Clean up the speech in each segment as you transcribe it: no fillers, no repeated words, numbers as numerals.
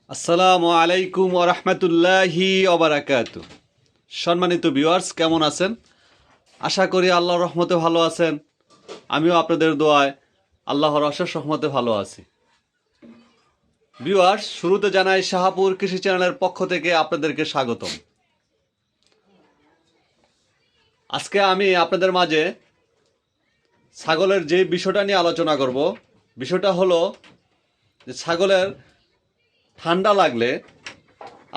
আসসালামু আলাইকুম ওয়া রাহমাতুল্লাহি ওয়া বারাকাতুহু। সম্মানিত ভিউয়ার্স, কেমন আছেন? আশা করি আল্লাহর রহমতে ভালো আছেন। আমিও আপনাদের দোয়ায় আল্লাহর অশেষ রহমতে ভালো আছি। ভিউয়ার্স, শুরুতে জানাই শাহাপুর কৃষি চ্যানেলের পক্ষ থেকে আপনাদেরকে স্বাগতম। আজকে আমি আপনাদের মাঝে ছাগলের যে বিষয়টা নিয়ে আলোচনা করব, বিষয়টা হলো যে ছাগলের ঠান্ডা লাগলে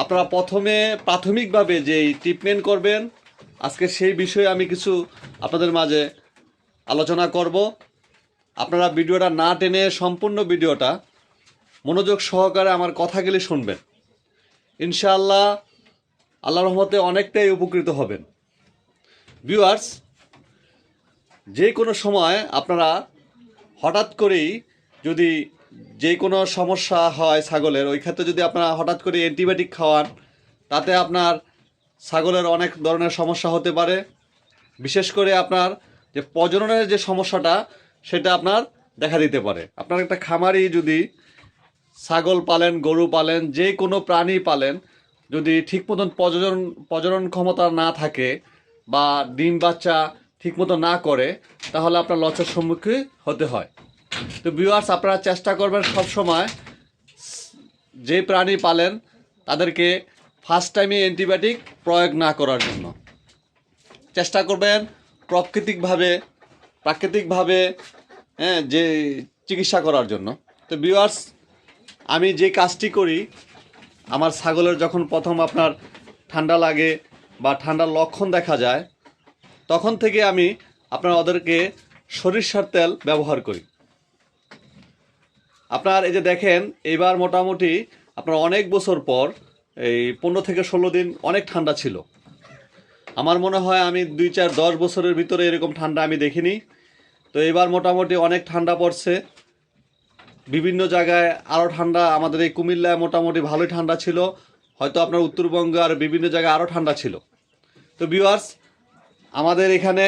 আপনারা প্রথমে প্রাথমিকভাবে যেই ট্রিটমেন্ট করবেন, আজকে সেই বিষয়ে আমি কিছু আপনাদের মাঝে আলোচনা করব। আপনারা ভিডিওটা না টেনে সম্পূর্ণ ভিডিওটা মনোযোগ সহকারে আমার কথাগুলি শুনবেন। ইনশাআল্লাহ আল্লাহর রহমতে অনেকটাই উপকৃত হবেন। ভিউয়ার্স, যে কোনো সময় আপনারা হঠাৎ করেই যদি যে কোনো সমস্যা হয় ছাগলের, ওই ক্ষেত্রে যদি আপনারা হঠাৎ করে অ্যান্টিবায়োটিক খাওয়ান, তাতে আপনার ছাগলের অনেক ধরনের সমস্যা হতে পারে। বিশেষ করে আপনার যে প্রজননের যে সমস্যাটা, সেটা আপনার দেখা দিতে পারে। আপনার একটা খামারি যদি ছাগল পালেন, গরু পালেন, যে কোনো প্রাণী পালেন, যদি ঠিক মতন প্রজনন ক্ষমতা না থাকে বা ডিম বাচ্চা ঠিক মতো না করে, তাহলে আপনার লসের সম্মুখীন হতে হয়। তো ভিউয়ার্স, আপনারা চেষ্টা করবেন সবসময় যে প্রাণী পালেন তাদেরকে ফার্স্ট টাইমে অ্যান্টিবায়োটিক প্রয়োগ না করার জন্য চেষ্টা করবেন। প্রাকৃতিকভাবে যে চিকিৎসা করার জন্য। তো ভিউয়ার্স, আমি যে কাজটি করি, আমার ছাগলের যখন প্রথম আপনার ঠান্ডা লাগে বা ঠান্ডার লক্ষণ দেখা যায়, তখন থেকে আমি ওদেরকে সরিষার তেল ব্যবহার করি। আপনার এই যে দেখেন, এবার মোটামুটি আপনার অনেক বছর পর, এই 15 থেকে 16 দিন অনেক ঠান্ডা ছিল। আমার মনে হয় আমি 2-4-10 বছরের ভিতরে এরকম ঠান্ডা আমি দেখিনি। তো এবার মোটামুটি অনেক ঠান্ডা পড়ছে। বিভিন্ন জায়গায় আরও ঠান্ডা, আমাদের এই কুমিল্লায় মোটামুটি ভালোই ঠান্ডা ছিল। হয়তো আপনার উত্তরবঙ্গ আর বিভিন্ন জায়গায় আরও ঠান্ডা ছিল। তো ভিউয়ার্স, আমাদের এখানে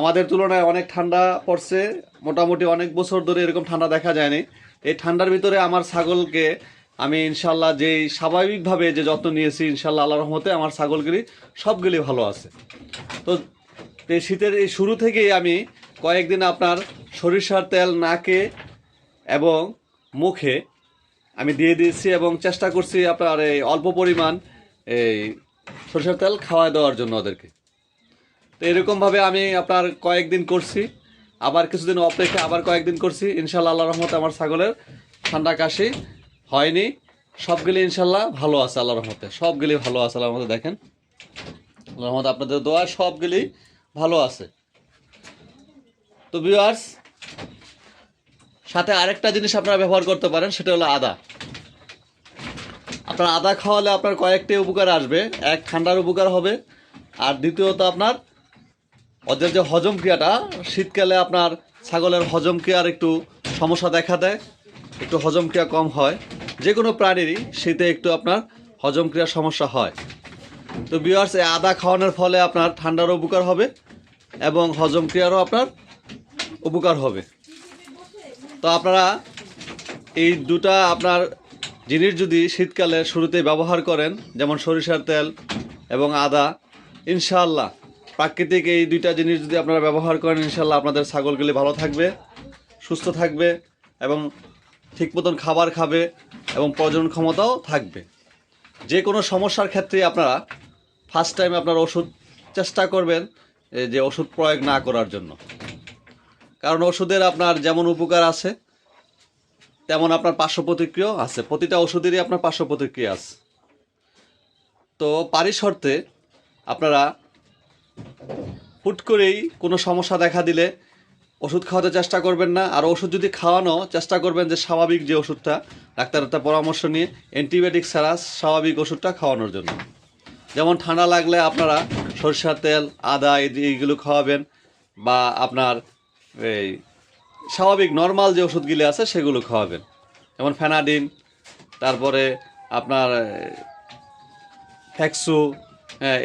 আমাদের তুলনায় অনেক ঠান্ডা পড়ছে। মোটামুটি অনেক বছর ধরে এরকম ঠান্ডা দেখা যায়নি। এই ঠান্ডার ভিতরে আমার ছাগলকে আমি ইনশাল্লাহ যেই স্বাভাবিকভাবে যে যত্ন নিয়েছি, ইনশাল্লাহ আল্লাহর রহমতে আমার ছাগলগুলি সবগুলি ভালো আছে। তো এই শীতের এই শুরু থেকেই আমি কয়েকদিন আপনার সরিষার তেল নাকে এবং মুখে আমি দিয়ে দিয়েছি এবং চেষ্টা করছি আপনার এই অল্প পরিমাণ এই সরিষার তেল খাওয়া দেওয়ার জন্য ওদেরকে। তো এরকমভাবে আমি আপনার কয়েকদিন করছি, আবার কিছুদিন অপেক্ষা আবার কয়েকদিন করছি। ইনশাল্লাহ আল্লাহর রহমতে আমার ছাগলের ঠান্ডা কাশি হয়নি। সবগুলি ইনশাল্লাহ ভালো আছে আল্লাহর রহমতে, সবগুলি ভালো আছে আল্লাহর রহমতে। দেখেন, আল্লাহর রহমতে আপনাদের দোয়া সবগুলি ভালো আছে। তো ভিউয়ার্স, সাথে আরেকটা জিনিস আপনারা ব্যবহার করতে পারেন, সেটা হলো আদা। আপনার আদা খাওয়ালে আপনার কয়েকটি উপকার আসবে। এক, ঠান্ডার উপকার হবে, আর দ্বিতীয়ত আপনার ওদের যে হজম ক্রিয়াটা, শীতকালে আপনার ছাগলের হজম ক্রিয়ার একটু সমস্যা দেখা দেয়, একটু হজম ক্রিয়া কম হয়। যে কোনো প্রাণীরই শীতে একটু আপনার হজম ক্রিয়ার সমস্যা হয়। তো ভিউয়ার্স, এই আদা খাওয়ানোর ফলে আপনার ঠান্ডারও উপকার হবে এবং হজম ক্রিয়ারও আপনার উপকার হবে। তো আপনারা এই দুটা আপনার জিনিস যদি শীতকালে শুরুতে ব্যবহার করেন, যেমন সরিষার তেল এবং আদা, ইনশাআল্লাহ প্রাকৃতিক এই দুইটা জিনিস যদি আপনারা ব্যবহার করেন, ইনশাআল্লাহ আপনাদের ছাগলগুলি ভালো থাকবে, সুস্থ থাকবে এবং ঠিক মতন খাবার খাবে এবং প্রজনন ক্ষমতাও থাকবে। যে কোনো সমস্যার ক্ষেত্রে আপনারা ফার্স্ট টাইম আপনার ওষুধ চেষ্টা করবেন যে ওষুধ প্রয়োগ না করার জন্য। কারণ ওষুধের আপনার যেমন উপকার আছে, তেমন আপনার পার্শ্ব প্রতিক্রিয়াও আছে। প্রতিটা ওষুধেরই আপনার পার্শ্ব প্রতিক্রিয়া আছে। তো পারিশর্তে আপনারা হুট করেই কোনো সমস্যা দেখা দিলে ওষুধ খাওয়াতে চেষ্টা করবেন না। আর ওষুধ যদি খাওয়ানো, চেষ্টা করবেন যে স্বাভাবিক যে ওষুধটা, ডাক্তারের পরামর্শ নিয়ে অ্যান্টিবায়োটিক ছাড়া স্বাভাবিক ওষুধটা খাওয়ানোর জন্য। যেমন ঠান্ডা লাগলে আপনারা সরিষার তেল, আদা এইগুলো খাওয়াবেন, বা আপনার এই স্বাভাবিক নর্মাল যে ওষুধগুলি আছে সেগুলো খাওয়াবেন, যেমন ফেনাডিন, তারপরে আপনার ফ্যাক্সু,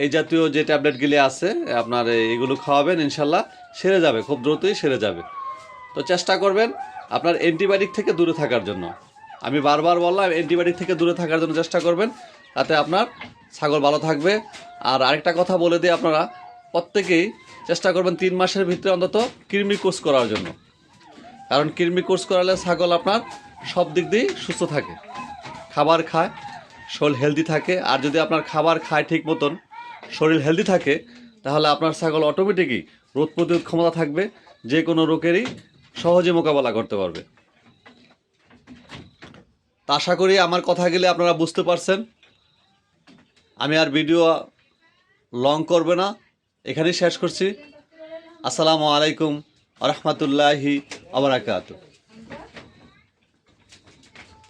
এই জাতীয় যে ট্যাবলেটগুলি আছে আপনার এইগুলো খাওয়াবেন। ইনশাল্লাহ সেরে যাবে, খুব দ্রুতই সেরে যাবে। তো চেষ্টা করবেন আপনার অ্যান্টিবায়োটিক থেকে দূরে থাকার জন্য। আমি বারবার বললাম অ্যান্টিবায়োটিক থেকে দূরে থাকার জন্য চেষ্টা করবেন, তাতে আপনার ছাগল ভালো থাকবে। আর আরেকটা কথা বলে দিই, আপনারা প্রত্যেকেই চেষ্টা করবেন 3 মাসের ভিতরে অন্তত কৃমি কোর্স করার জন্য, কারণ কৃমি কোর্স করালে ছাগল আপনার সব দিক দিয়েই সুস্থ থাকে, খাবার খায়, শরীর হেলদি থাকে। আর যদি আপনার খাবার খায় ঠিক মতন, শরীর হেলদি থাকে, তাহলে আপনার ছাগল অটোমেটিকই রোগ প্রতিরোধ ক্ষমতা থাকবে, যে কোনো রোগেরই সহজে মোকাবেলা করতে পারবে। তা আশা করি আমার কথাগুলি আপনারা বুঝতে পারছেন। আমি আর ভিডিও লং করবে না, এখানেই শেষ করছি। আসসালামু আলাইকুম ওয়া রাহমাতুল্লাহি ওয়া বারাকাতুহু।